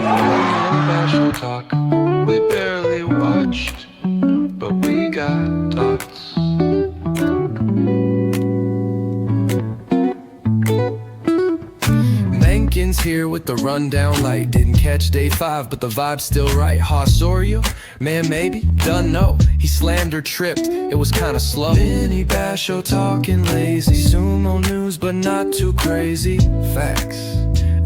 Mini Basho Talk. We barely watched, but we got thoughts. Menken's here with the rundown light. Didn't catch day 5, but the vibe's still right. Hosorio? Man, maybe? Done know. He slammed or tripped, it was kinda slow. Mini Basho talking lazy. Sumo news, but not too crazy. Facts,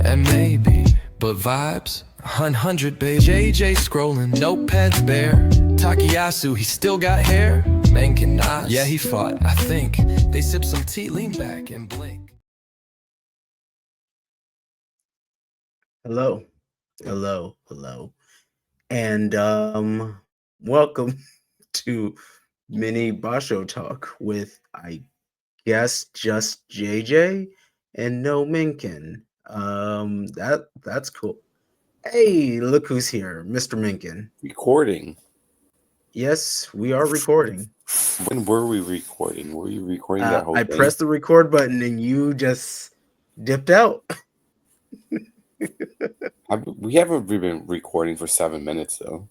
and maybe, but vibes? 100, babe. JJ scrolling, notepads bare. Takayasu, he still got hair. Menken nods, yeah, he fought, I think. They sip some tea, lean back, and blink. Hello, and welcome to Mini Basho Talk with, I guess, just JJ and no Minkin. That's cool. Hey, look who's here, Mr. Minkin. Recording. Yes, we are recording. When were we recording? Were you recording that whole I thing? pressed the record button and you just dipped out. We haven't been recording for 7 minutes though.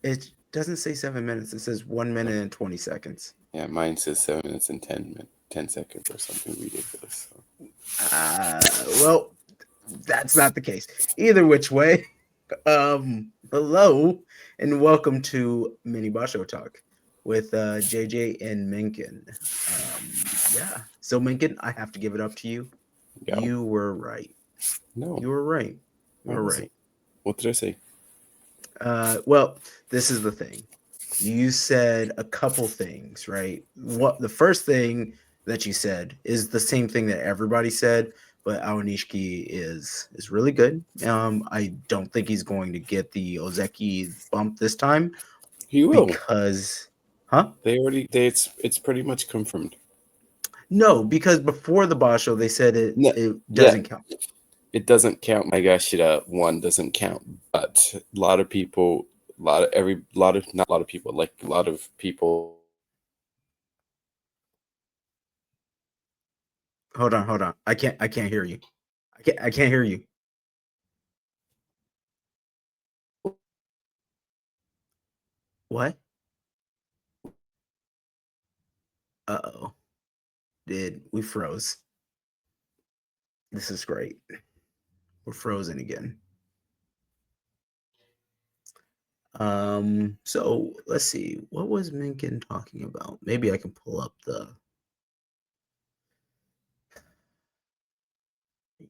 It doesn't say 7 minutes. It says 1 minute and 20 seconds. Yeah, mine says 7 minutes and 10 seconds or something ridiculous. Well, that's not the case. Either which way, hello and welcome to Mini Basho Talk with JJ and Minkin. Yeah. So Minkin, I have to give it up to you. Yeah. You were right. No. You were right. You were right. What did I say? Well, this is the thing. You said a couple things, right? What the first thing that you said is the same thing that everybody said, but Aonishiki is really good. I don't think he's going to get the Ozeki bump this time. He will, because it's pretty much confirmed. No, because before the Basho they said it doesn't count. It doesn't count. My gosh, one doesn't count, but a lot of people. Hold on. I can't hear you. I can't hear you. What? Uh-oh. We froze. This is great. We're frozen again. So let's see. What was Minkin talking about? Maybe I can pull up the.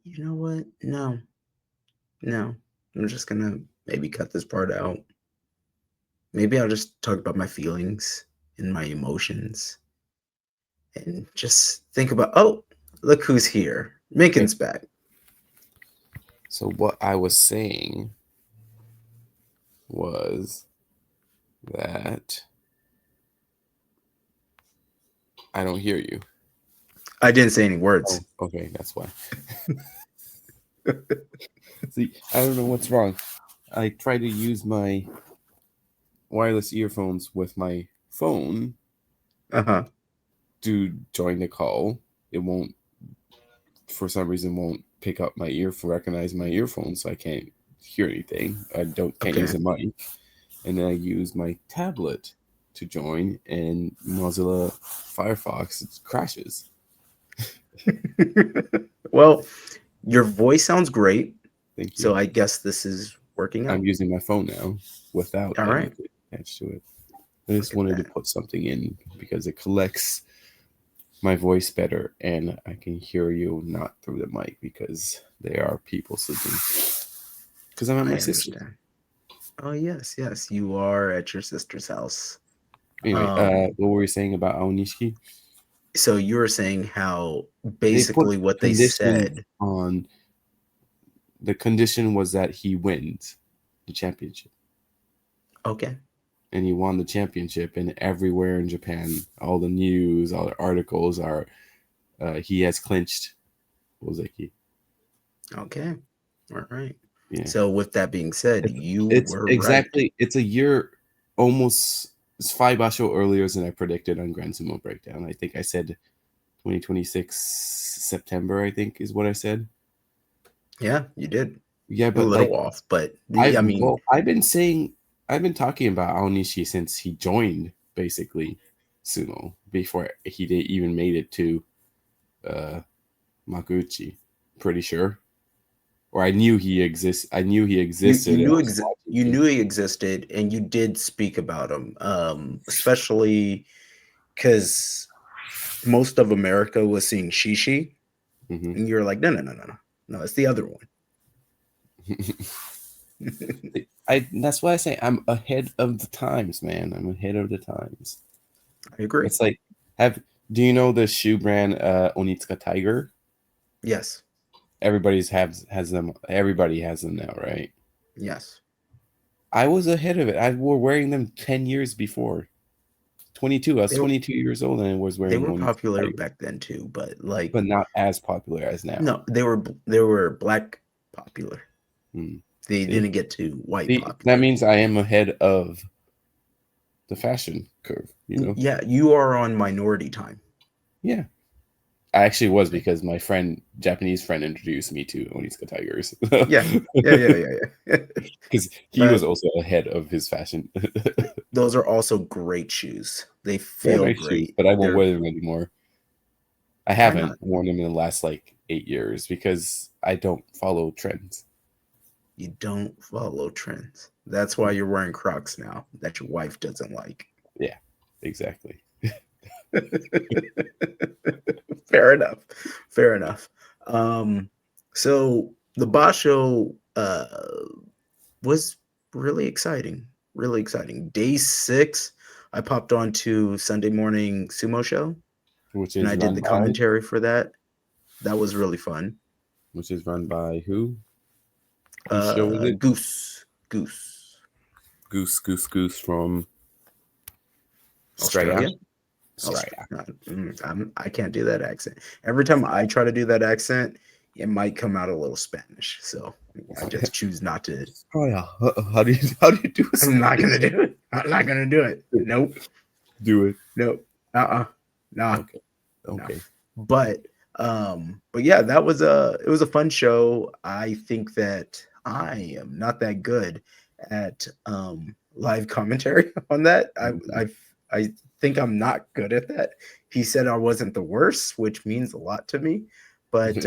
You know what? No. I'm just gonna maybe cut this part out. Maybe I'll just talk about my feelings and my emotions, and just think about. Oh, look who's here! Minkin's back. So what I was saying was that I don't hear you. I didn't say any words. Oh, okay, that's why. See, I don't know what's wrong. I try to use my wireless earphones with my phone to join the call. It won't, for some reason, won't pick up my recognize my earphones, so I can't hear anything. I can't use a mic. And then I use my tablet to join, and Mozilla Firefox crashes. Well, your voice sounds great. Thank you. So I guess this is working out. I'm using my phone now without anything attached to it. I just wanted to put something in because it collects my voice better, and I can hear you not through the mic because there are people sleeping. Because I'm at my sister. Oh yes, you are at your sister's house. Anyway, what were you saying about Aonishiki? So you were saying how basically what they said on the condition was that he wins the championship. Okay. And he won the championship, and everywhere in Japan, all the news, all the articles are he has clinched Ozeki. Okay. All right. Yeah. So with that being said, it's a year almost. It's 5 basho earlier than I predicted on Grand Sumo Breakdown. I think I said 2026 September, I think is what I said. Yeah, you did. Yeah, A but little like off, but I I mean, well, I've been talking about Aonishi since he joined basically sumo before he even made it to uh Makuuchi. Pretty sure. Or I knew he exists. I knew he existed. And I was watching you him. knew he existed, and you did speak about him, especially because most of America was seeing Shishi, Mhm. and you're like, no, no, no, no, no, no, it's the other one. That's why I say I'm ahead of the times, man. I'm ahead of the times. I agree. It's like do you know the shoe brand Onitsuka Tiger? Yes, Has them. Everybody has them now, right? yes, I was ahead of it. I were wearing them 10 years before. 22. I was they 22 years old and I was they wearing were Onitsuka popular Tiger, back then too, but but like, not as popular as now. no, they were black popular. Hmm. They See? didn't get to white See, that popular. means I am ahead of the fashion curve, you know? Yeah, you are on minority time. Yeah. I actually was because my Japanese friend, introduced me to Onitsuka Tigers. Yeah, yeah, yeah, yeah, yeah. Because he was But also ahead of his fashion. those are also great shoes. They They're feel nice shoes, great. but I won't They're wear them anymore. I Why haven't not? worn them in the last like 8 years because I don't follow trends. You don't follow trends. That's why you're wearing Crocs now that your wife doesn't like. Yeah, exactly. Fair enough. Fair enough. Um, so the Basho was really exciting. Really exciting. Day 6, I popped on to Sunday morning sumo show Which and is I did run the by commentary for that. That was really fun. who? Whose show is it? Goose. Goose from Straya. Australia. Straya. I can't do that accent. Every time I try to do that accent, it might come out a little Spanish. So I just choose not to. Straya. How do you do I'm not Straya? gonna do it. I'm not gonna do it. Nope. Do it. Nope. Uh-uh. Nah. Okay. No. Okay. But yeah, it was a fun show. I think that I am not that good at live commentary on that. I think I'm not good at that. He said I wasn't the worst, which means a lot to me. But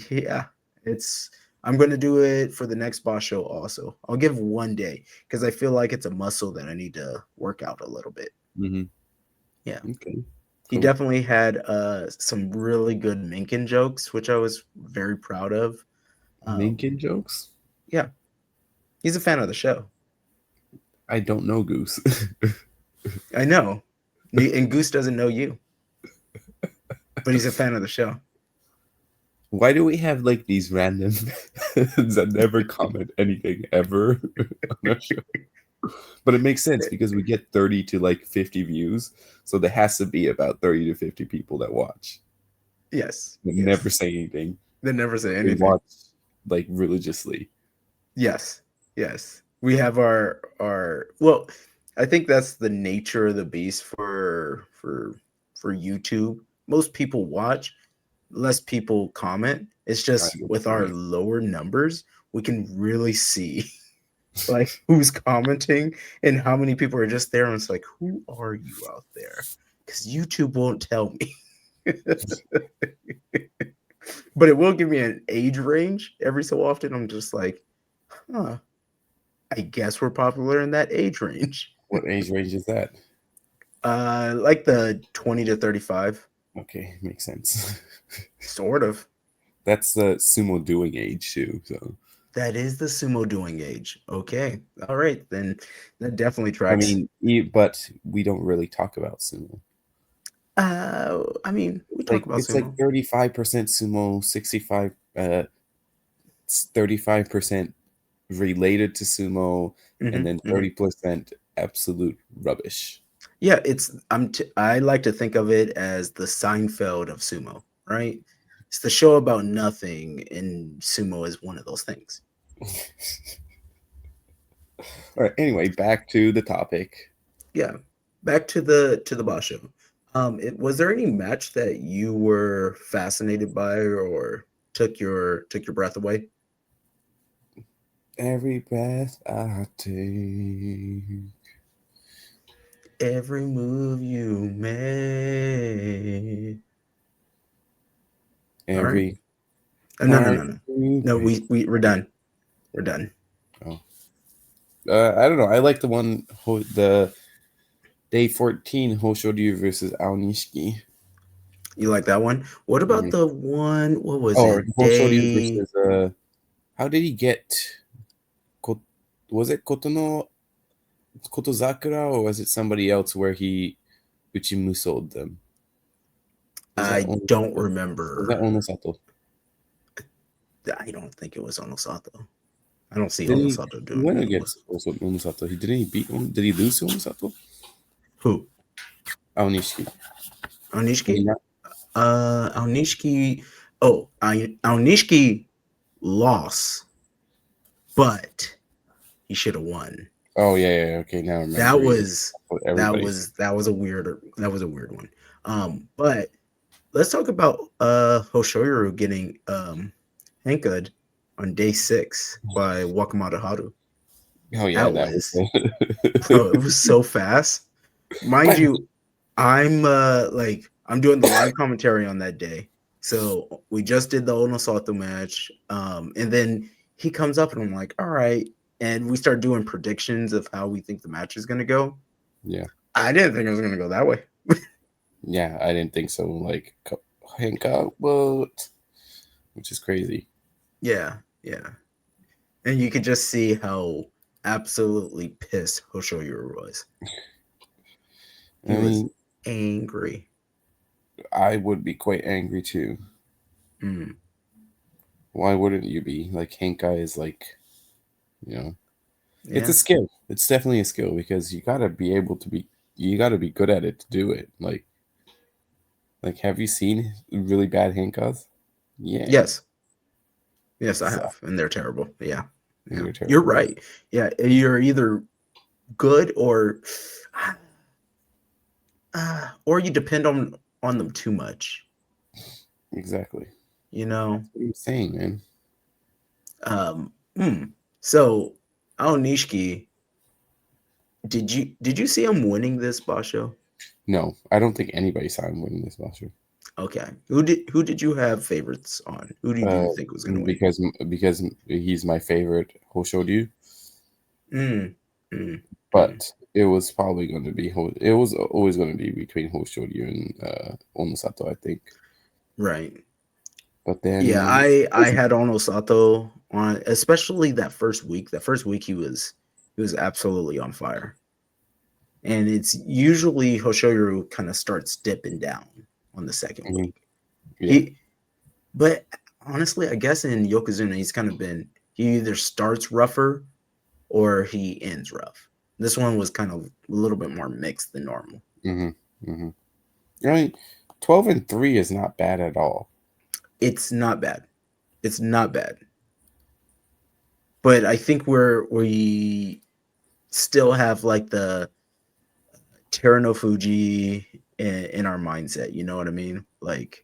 yeah, it's I'm going to do it for the next boss show also. I'll give one day because I feel like it's a muscle that I need to work out a little bit. Hmm. Yeah. Okay. He Cool. definitely had some really good Minkin jokes, which I was very proud of. Lincoln jokes? Yeah, he's a fan of the show. I don't know Goose. I know. And Goose doesn't know you, but he's a fan of the show. Why do we have like these random that never comment anything ever on our show? But it makes sense because we get 30 to like 50 views. So there has to be about 30 to 50 people that watch. Yes, But yes. never say anything. They never say They anything. watch like religiously. Yes, yes. We have our well, I think that's the nature of the beast for YouTube. Most people watch, less people comment. It's I just get with your our point. lower numbers, we can really see like who's commenting and how many people are just there. And it's like, who are you out there? Because YouTube won't tell me. But it will give me an age range every so often. I'm just like, huh, I guess we're popular in that age range. What age range is that? Like the 20 to 35, Okay, makes sense. sort of. That's the sumo doing age too. So That is the sumo doing age. Okay. All right. Then that definitely I tracks. mean, but we don't really talk about sumo. I mean, we It's talk like about it's like sumo. 35% sumo, 35% related to sumo, and then Hmm. 30% absolute rubbish. Yeah, I like to think of it as the Seinfeld of sumo, right? It's the show about nothing, and sumo is one of those things. All right. Anyway, back to the topic. Yeah. Back to the Basho. Was there any match that you were fascinated by or took your breath away? Every breath I take. Every move you make. All right. Every No, no, heart no, no. you No, break. we're done. We're done. Oh. I don't know. I like the one, the day 14, Hoshoryu versus Aonishiki. You like that one? What about the one? What was Or it? Hoshoryu Day. versus, how did he get, Ko- was it Kotozakura, or was it somebody else where he Uchimuso'd them? Was that I don't Onosato? Was that remember. Onosato? I don't think it was Onosato. I don't see Did he, Onosato he doing went it. against also Onosato. Didn't he beat him? Did he lose to Onosato? Who? Aonishiki. Did he Aonishiki? not? Aonishiki. Oh, Aonishiki lost, but he should have won. Oh yeah. Okay, now I remember. That was Everybody. that was a weird one. But let's talk about Hoshoyuru getting Hanka'd on day 6 by Wakamoto Haru. Oh yeah, That that was. was bro, it was so fast. Mind you, I'm I'm doing the live commentary on that day. So we just did the Onosato match. And then he comes up and I'm like, all right. And we start doing predictions of how we think the match is gonna go. Yeah. I didn't think it was gonna go that way. Yeah, I didn't think so. Like Henka, what? Which is crazy. Yeah, yeah. And you could just see how absolutely pissed Hoshoyuru was. He I was mean, angry. I would be quite angry too. Mm. Why wouldn't you be? Like Henka is like, it's Yeah. a skill. It's definitely a skill because you gotta be able to be. You gotta be good at it to do it. Like, have you seen really bad Henkas? Yeah, Yes. Yes, I so, have. And they're terrible. Yeah. Yeah. they're You're terrible. right. Yeah. You're either good or you depend on them too much. Exactly. You know? What are you saying, man? Um so Aonishiki, did you see him winning this Basho? No, I don't think anybody saw him winning this Basho. Okay. Who did you have favorites on? Who did you think was gonna win? Because he's my favorite Hoshoryu, Mm, mm, mm. but it was probably going to be it was always going to be between Hoshoryu and Onosato, I think. Right. But Yeah, then I had Onosato on, especially that first week. That first week he was absolutely on fire. And it's usually Hoshoyuru kind of starts dipping down on the second mhm, week. yeah, But honestly, I guess in Yokozuna he's kind of been, he either starts rougher or he ends rough. This one was kind of a little bit more mixed than normal. hmm hmm I mean, 12-3 is not bad at all. It's not bad. It's not bad. But I think we still have like the Terano Fuji in our mindset, you know what I mean? Like,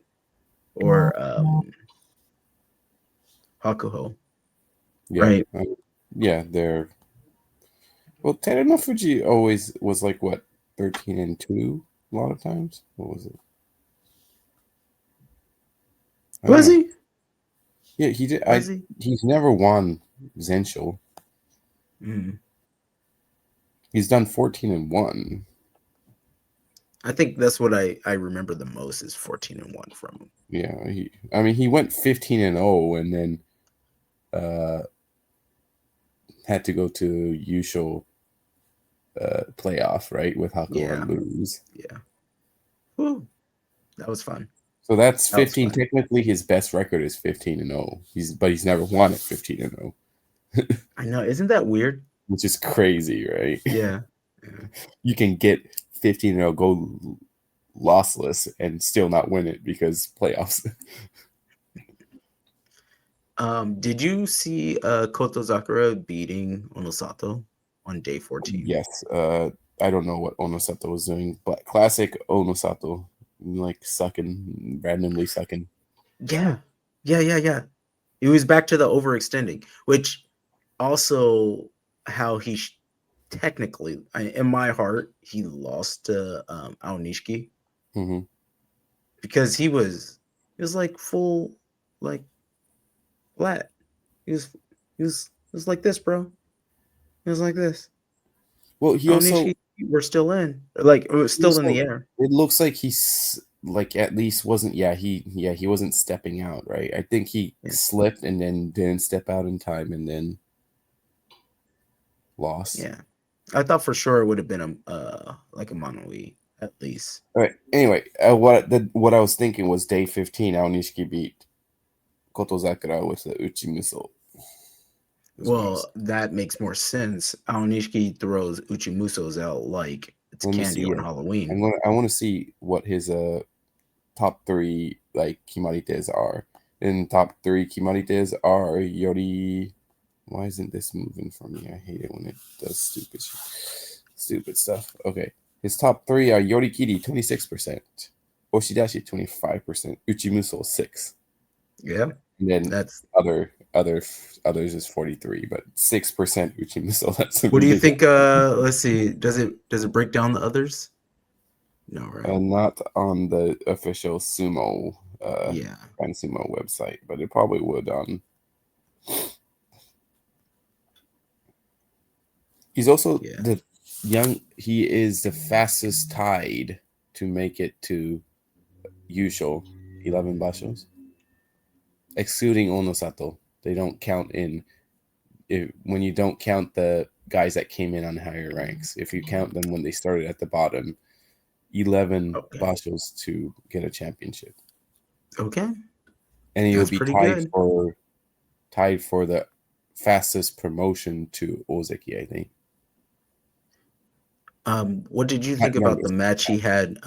or Hakuho, Yeah, right? yeah, they're well. Fuji always was like what 13-2 a lot of times. What was it? I don't Was know. he? Yeah, he did. Was he? He's never won Zensho. Mm. He's done 14-1. I think that's what I remember the most is 14-1 from him. Yeah, I mean, he went 15-0 and then had to go to Yusho playoff, right, with Hakuho Yeah, and lose. yeah. Whew. That was fun. So that's That was 15. fun. Technically, his best record is 15-0. But he's never won at 15-0, I know. Isn't that weird? which is crazy, right? Yeah. Yeah. You can get 15-0, go lossless, and still not win it because playoffs. Did you see Koto Sakura beating Onosato on day 14? Yes. I don't know what Onosato was doing, but classic Onosato, like randomly sucking. Yeah. Yeah, yeah, yeah. He was back to the overextending, which also how technically, in my heart, he lost to Aonishiki Mm-hmm. because he was like full like flat. He was like this, bro. He was like this. Well, he also Aonishiki, we're still in. Like it was he still in also the air. it looks like he's like at least wasn't he wasn't stepping out, right? I think he Yeah. slipped and then didn't step out in time and then lost. Yeah. I thought for sure it would have been a like a Monoi at least. All right. Anyway, what I was thinking was day 15. Aonishiki beat Kotozakura with the Uchimuso. Well, that makes more sense. Aonishiki throws Uchimusos out like it's Let me candy see on it. Halloween. I want to see what his top 3 like kimarites are. And top 3 kimarites are Yori. Why isn't this moving for me? I hate it when it does stupid stuff. Okay. His top 3 are Yorikiri 26%, Oshidashi 25%, Uchimuso 6. Yeah. And then That's others is 43, but 6% Uchimuso. That's a what do you big think? Let's see. Does it break down the others? No, right? not on the official sumo Yeah. and sumo website, but it probably would on. He's also Yeah. he is the fastest tied to make it to usual 11 bashos, excluding Onosato. They don't count in when you don't count the guys that came in on higher ranks. If you count them when they started at the bottom, 11 Okay. bashos to get a championship. Okay. And he will That's be pretty good. tied for the fastest promotion to Ozeki, I think. What did you Not think about the youngest. match he had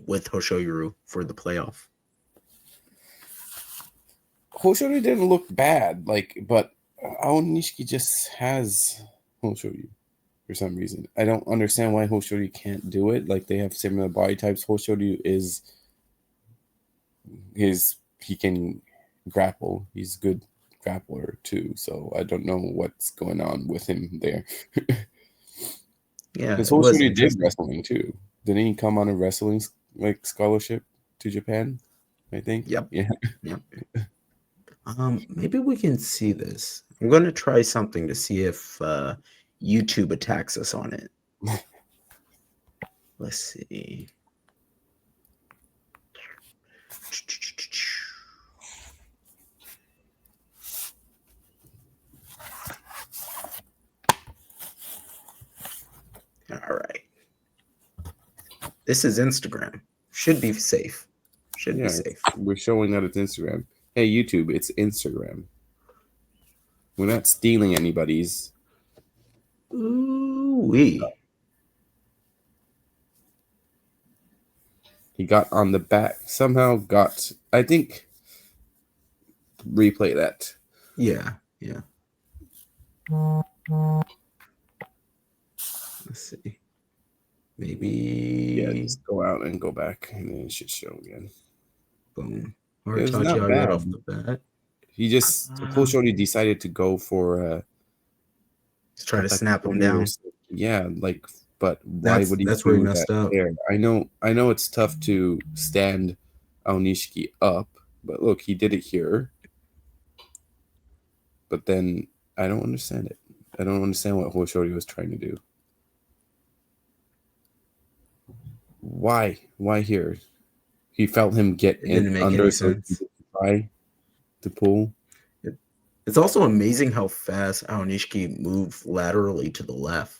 with Hoshoyuru for the playoff? Hoshori didn't look bad, but Aonishiki just has Hoshori for some reason. I don't understand why Hoshori can't do it. Like they have similar body types. Hoshori he can grapple. He's a good grappler too. So I don't know what's going on with him there. Yeah, Because it was Hoshori did interesting. wrestling too. Didn't he come on a wrestling scholarship to Japan? I think. Yep. Yeah. Yep. Maybe we can see this. I'm going to try something to see if YouTube attacks us on it. Let's see. All right. This is Instagram. Should be safe. Should be Yeah, safe. we're showing that it's Instagram. Hey, YouTube, it's Instagram. We're not stealing anybody's. Ooh wee. He got on the back. Somehow got. I think. Replay that. Yeah. Yeah. Let's see. Maybe. Yeah, just go out and go back, and then it should show again. Boom. It was Horitachi not right bad. off the bat. He just Hoshori decided to go for Let's try to snap him down. Yeah, but why would he That's where he do that messed up. there? I know it's tough to stand Aonishiki up, but look, he did it here. But then I don't understand it. I don't understand what Hoshori was trying to do. Why? Why here? He felt him get It didn't make under any so sense. try to pull. It's also amazing how fast Aonishiki moved laterally to the left.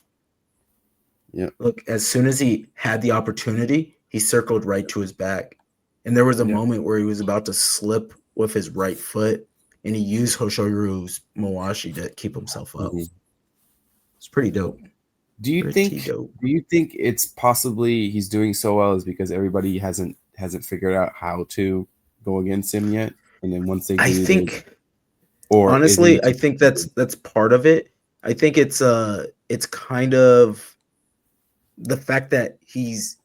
Yeah. Look, as soon as he had the opportunity, he circled right to his back. And there was a moment where he was about to slip with his right foot, and he used Hoshoyuru's Moashi to keep himself up. Mm-hmm. It's pretty dope. Do you think it's possibly he's doing so well is because everybody hasn't figured out how to go against him yet, and then once they do, I think or honestly, I think that's part of it. I think it's kind of the fact that he's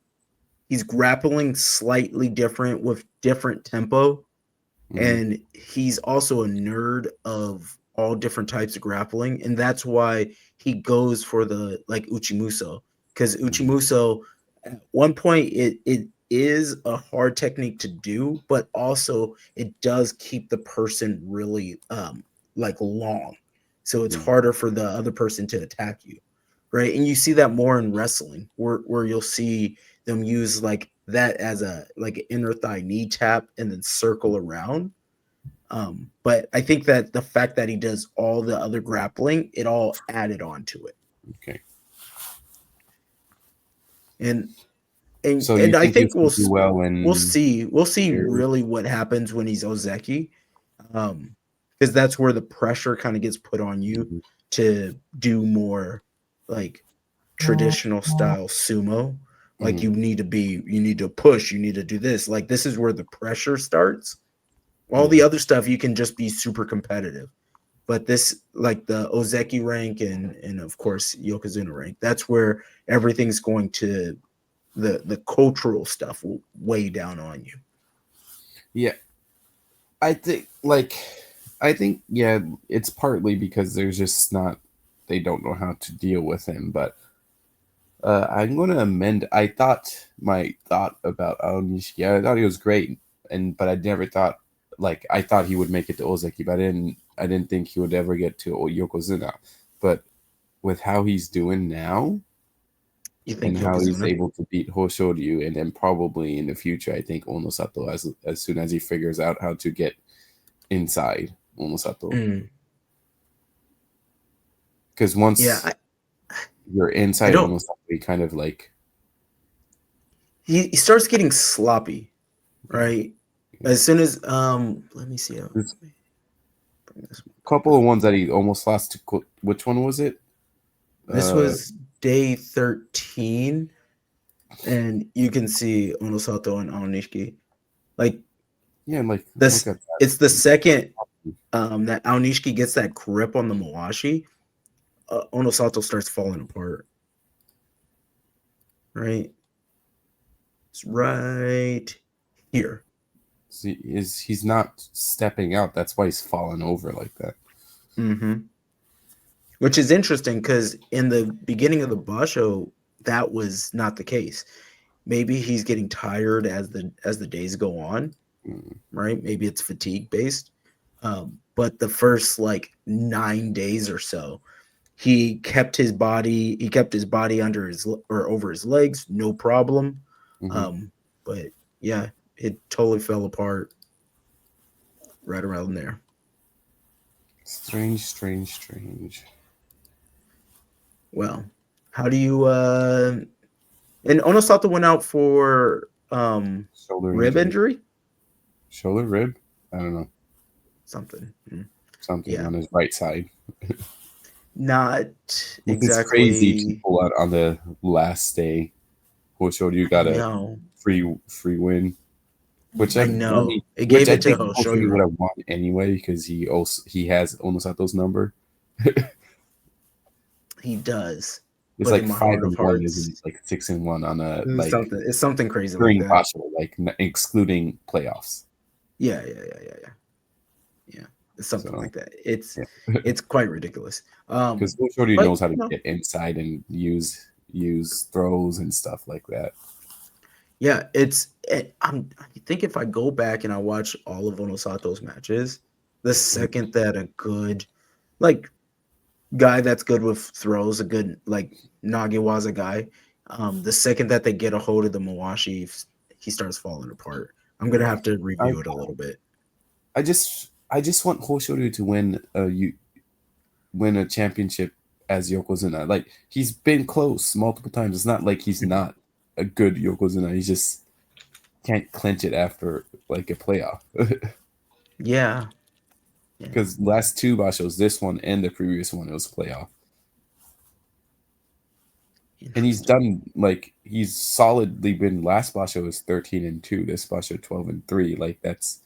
grappling slightly different with different tempo, and he's also a nerd of all different types of grappling, and that's why he goes for the like Uchimuso, because Uchimuso at one point it is a hard technique to do, but also it does keep the person really like long, so it's harder for the other person to attack you, right? And you see that more in wrestling, where you'll see them use like that as a like inner thigh knee tap and then circle around. But I think that the fact that he does all the other grappling, it all added on to it. Okay. And So you I think he think will do well we'll in see here? really what happens when he's Ozeki. Because that's where the pressure kind of gets put on you Mhm. to do more like traditional style sumo. Like you need to push, you need to do this. Like this is where the pressure starts. All the Yeah. other stuff you can just be super competitive. But this, like the Ozeki rank and of course Yokozuna rank, that's where everything's going to the cultural stuff will weigh down on you. Yeah. I think yeah, it's partly because there's just not they don't know how to deal with him, but I'm going to amend. I thought my thought about Aonishiki. I thought he was great, but I never thought I thought he would make it to Ozeki, but I didn't think he would ever get to Yokozuna. But with how he's doing now You think and how he's Yokozuna? able to beat Hoshoryu, and then probably in the future, I think Onosato as soon as he figures out how to get inside Onosato, Mm, because yeah, once you're I inside don't. Onosato, he kind of like He starts getting sloppy, right? As soon as let me see. Let there's me bring this one couple up. of ones that he almost lost to. Which one was it? This Uh, was day 13, and you can see Onosato and Aonishiki. Like yeah, like look this, at it's the that. second that Aonishiki gets that grip on the Mawashi, Onosato starts falling apart. Right, it's right here. He's not stepping out. That's why he's falling over like that. Mm-hmm. Which is interesting because in the beginning of the Basho, that was not the case. Maybe he's getting tired as the days go on, Mm, right? Maybe it's fatigue based. But the first like 9 days or so, he kept his body under his or over his legs, no problem. mhm. But yeah, it totally fell apart right around there. Strange, strange, strange. Well, how do you and Onosato went out for Shoulder rib injury. injury? Shoulder rib? I don't know. Something. Something Yeah. on his right side. Not Which is crazy to exactly. pull out on the last day. Hoshoryu I got a know. free win. I know. It Which gave I it to think Hoshoryu would Hoshoryu. have won anyway because he has Onosato's number. He does. It's But in like my five heart of and one, isn't it? hearts, Like 6-1 on a it's something crazy like during that. Basho, excluding playoffs. Yeah. Yeah. It's something So like that. yeah, It's quite ridiculous. because Hoshoryu But knows how to get inside and use throws and stuff like that. yeah, I think if I go back and I watch all of Onosato's matches, the second that a good like guy that's good with throws, a good like Nagiwaza guy, the second that they get a hold of the Mawashi, he starts falling apart. I'm gonna have to I review it a little bit. I just want Hoshoryu to win a championship as Yokozuna. Like he's been close multiple times. It's not like he's not a good Yokozuna. He just can't clinch it after like a playoff. Yeah, yeah. Because last two Bashos, this one and the previous one, it was playoff. And he's Interesting. done he's solidly been last Basho is 13-2, this Basho 12-3. Like that's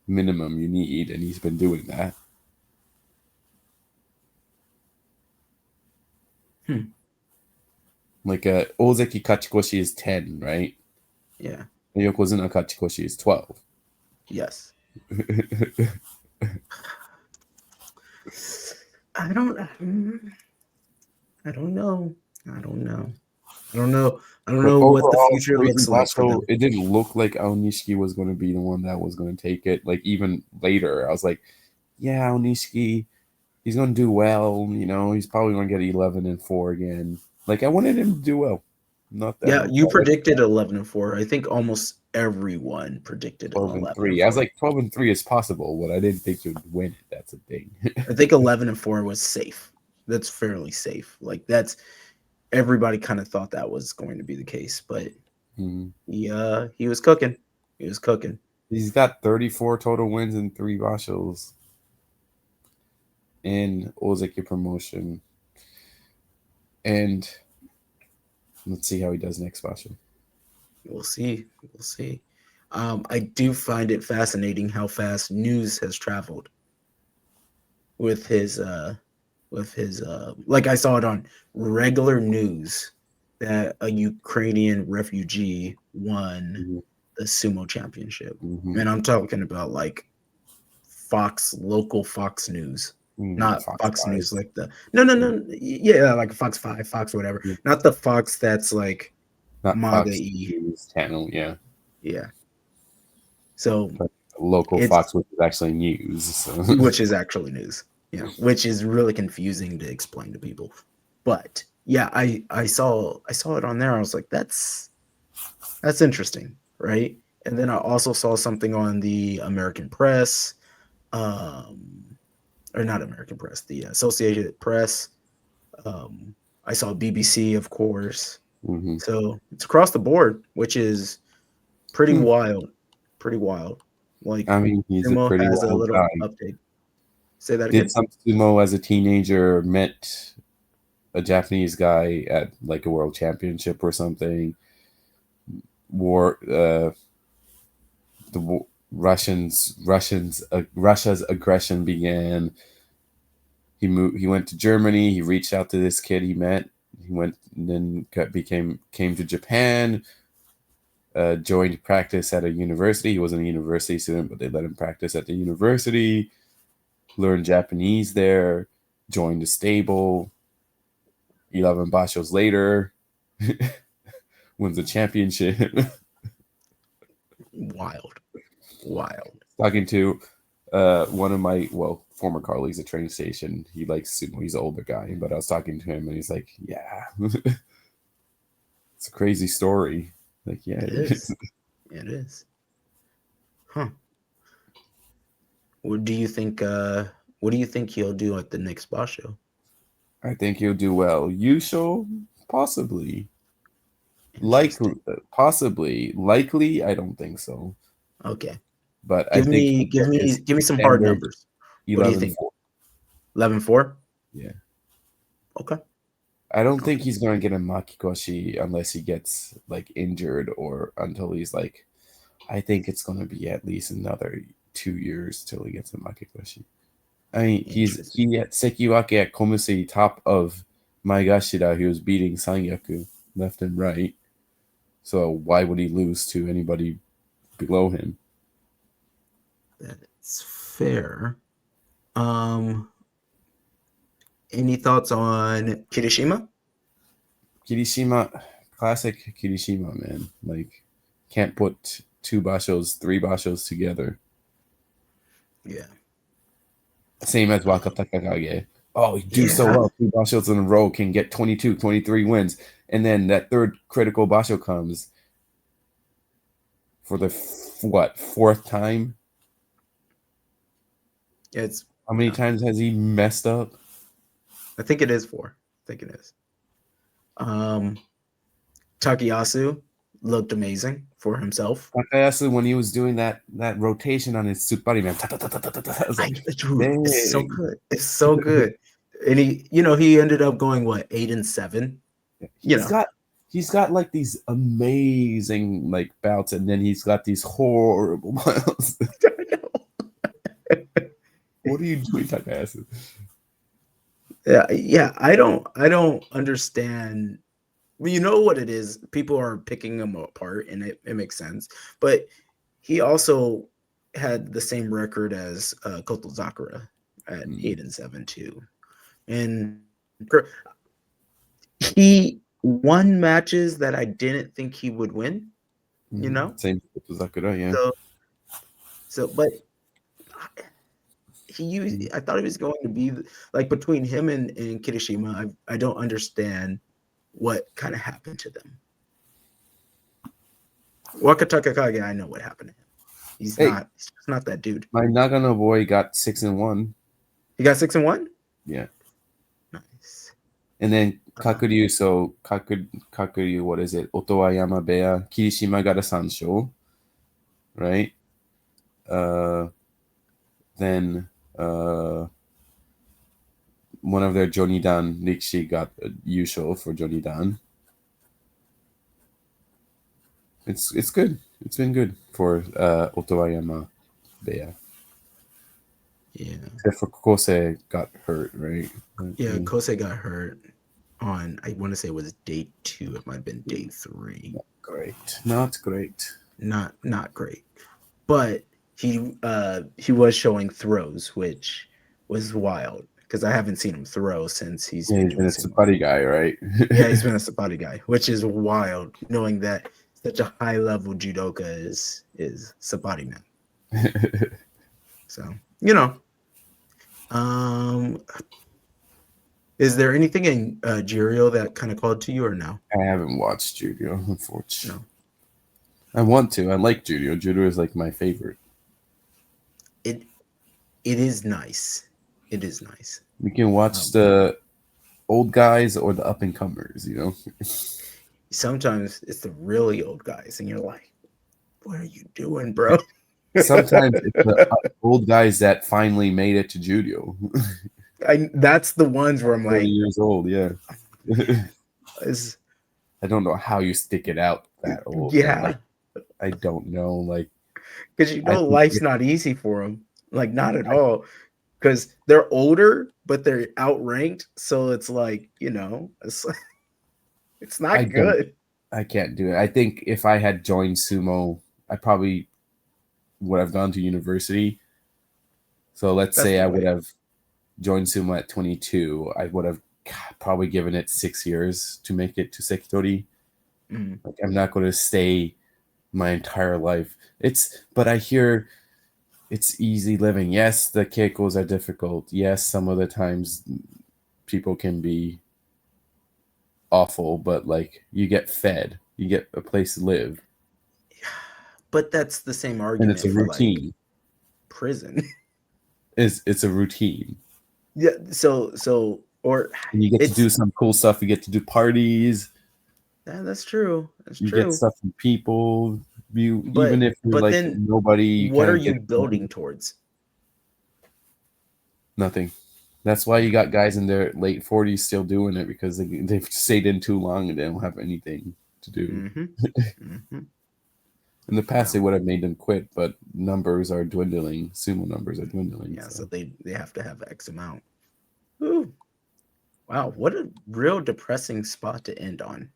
minimum you need, and he's been doing that. Like Ozeki Kachikoshi is 10, right? Yeah. And Yokozuna Kachikoshi is 12. Yes. I don't. I don't know. I don't know. I don't know. I don't But know what the overall, future Korean looks like for Basho, them. it didn't look like Aonishiki was going to be the one that was going to take it. Like even later, I was like, yeah, Aonishiki, he's going to do well. You know, he's probably going to get 11-4 again. Like I wanted him to do well. Not that Yeah, much. you I like predicted 11-4. I think almost everyone predicted 12-3. I was 11-4. like 12-3 is possible, but I didn't think he would win it. That's a thing. I think 11-4 was safe. That's fairly safe. Like that's everybody kind of thought that was going to be the case, but Mhm. he was cooking. He was cooking. He's got 34 total wins and 3 bashos in Ozeki promotion. And let's see how he does next basho. We'll see. We'll see. I do find it fascinating how fast news has traveled with his like I saw it on regular news that a Ukrainian refugee won Mhm. the sumo championship. Mhm. And I'm talking about like local Fox News, not Fox Fox 5. News like the no, yeah, like Fox 5, Fox whatever. Yeah. Not the Fox that's like Not Fox MAGA-y. News channel, yeah. Yeah. So But local it's Fox, which is actually news. So. which is actually news. Yeah, which is really confusing to explain to people. But yeah, I saw it on there. I was like, that's interesting, right? And then I also saw something on the American Press, um, or not American Press, the Associated Press. Um, I saw BBC, of course. Mhm. So it's across the board, which is pretty wild. Pretty wild. Like I mean, he's a sumo pretty has a wild little guy. update. Say that Did again. some sumo as a teenager, met a Japanese guy at like a world championship or something. War Russia's aggression began. He went to Germany. He reached out to this kid he met. He went and then came to Japan. Joined practice at a university. He wasn't a university student, but they let him practice at the university. Learned Japanese there. Joined a stable. 11 bashos later, wins the championship. Wild. Wild. Talking to one of my former colleagues at train station. He likes sumo. He's an older guy, but I was talking to him and he's like, "Yeah, it's a crazy story." Like, yeah, It it is. is. It is. Huh. What do you think what do you think he'll do at the next Basho? I think he'll do well. Yusho, possibly. Interesting. Possibly. Likely, I don't think so. Okay. But I Give think me he'll give get me his give me some hard standard numbers. What do you think? 11-4. 11-4? Yeah. Okay. I don't think Okay. he's going to get a makikoshi unless he gets like injured or until he's like, I think it's going to be at least another 2 years till he gets a makikoshi. I mean, Interesting. he at Sekiwake at Komusei, top of Maegashira. He was beating Sanyaku left and right. So why would he lose to anybody below him? That's fair. Um, any thoughts on Kirishima? Kirishima, classic Kirishima, man. Like, can't put 3 bashos together. Yeah. Same as Waka Takakage. Oh, you do so Yeah. well. 2 bashos in a row can get 22, 23 wins. And then that third critical basho comes for the, fourth time? It's How many yeah. times has he messed up? I think it is 4. I think it is. Takayasu looked amazing for himself. Takayasu, when he was doing that rotation on his Tsubari, man, I was like, Dude, it's so dang. good. It's so good. And he ended up going what 8-7. You He's know, got he's got like these amazing like bouts, and then he's got these horrible ones. What are you doing, Takayasu? yeah. I don't understand. Well, you know what it is. People are picking him apart, and it makes sense. But he also had the same record as Koto Zakura, at 8-7 too. And he won matches that I didn't think he would win. You know, same with Zakura, yeah. But I thought he was going to be like between him and Kirishima. I don't understand what kind of happened to them. Wakataka Kage, I know what happened to him. He's not that dude. My Nagano boy got 6-1. He got 6-1? Yeah. Nice. And then Kakuryu, Kakuryu, what is it? Ajigawa-beya, Kirishima got a Sansho, right? Then one of their Jonidan Nikishi got a Yusho for Jonidan. It's good. It's been good for Ajigawa-beya. Yeah. Except for Kose got hurt, right? Yeah, Kose got hurt on, I want to say it was day 2. It might have been day 3. Not great. Not great. But he was showing throws, which was wild because I haven't seen him throw since he's been a Sapati guy, right? Yeah, he's been a Sapati guy, which is wild, knowing that such a high level judoka is Sapati now. So, you know. Is there anything in Juryo that kind of called to you or no? I haven't watched Juryo, unfortunately. No. I want to. I like Juryo. Juryo is like my favorite. It is nice. It is nice. We can watch the old guys or the up and comers, you know. Sometimes it's the really old guys, and you're like, "What are you doing, bro?" Sometimes it's the old guys that finally made it to Juryo. That's the ones where I'm 40 like, years old, yeah. I don't know how you stick it out that old. Yeah, like, I don't know, like, because life's not easy for them, like not at all. Because they're older, but they're outranked, so it's like it's not good. I can't do it. I think if I had joined sumo, I probably would have gone to university. So let's say I would have joined sumo at 22. I would have probably given it 6 years to make it to Sekitori. Like, I'm not going to stay my entire life. But I hear it's easy living. Yes, the keikos are difficult. Yes, some of the times people can be awful, but like you get fed, you get a place to live. But that's the same argument. And it's a routine. For, like, prison. It's a routine. Yeah. So and you get to do some cool stuff. You get to do parties. Yeah, that's true. You get stuff from people. Even if you're like then nobody. What are you building towards? Nothing. That's why you got guys in their late 40s still doing it, because they've stayed in too long and they don't have anything to do. In the past, they would have made them quit, but numbers are dwindling. Sumo numbers are dwindling. Yeah, so they have to have X amount. Ooh. Wow, what a real depressing spot to end on.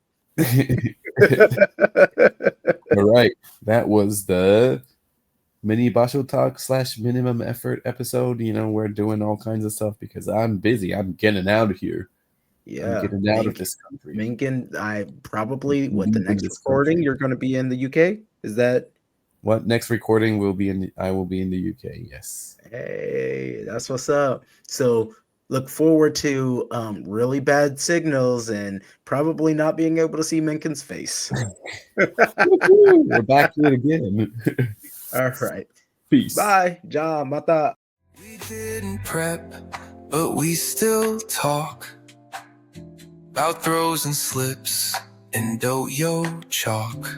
All right, that was the Mini Basho Talk / minimum effort episode. We're doing all kinds of stuff because I'm busy. I'm getting out of here. Yeah, I'm getting out of this country. Minkin, I probably the next recording you're going to be in the UK. Is that what next recording I will be in the UK? Yes. Hey, that's what's up. So look forward to really bad signals and probably not being able to see Minkin's face. We're back here again. All right. Peace. Bye. Ja, mata. We didn't prep, but we still talk about throws and slips and dohyo chalk.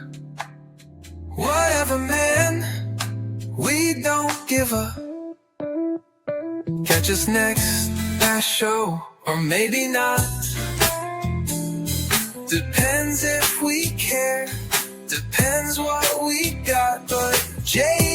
Whatever, man, we don't give up. Catch us next Basho, or maybe not. Depends if we care, depends what we got, but Jay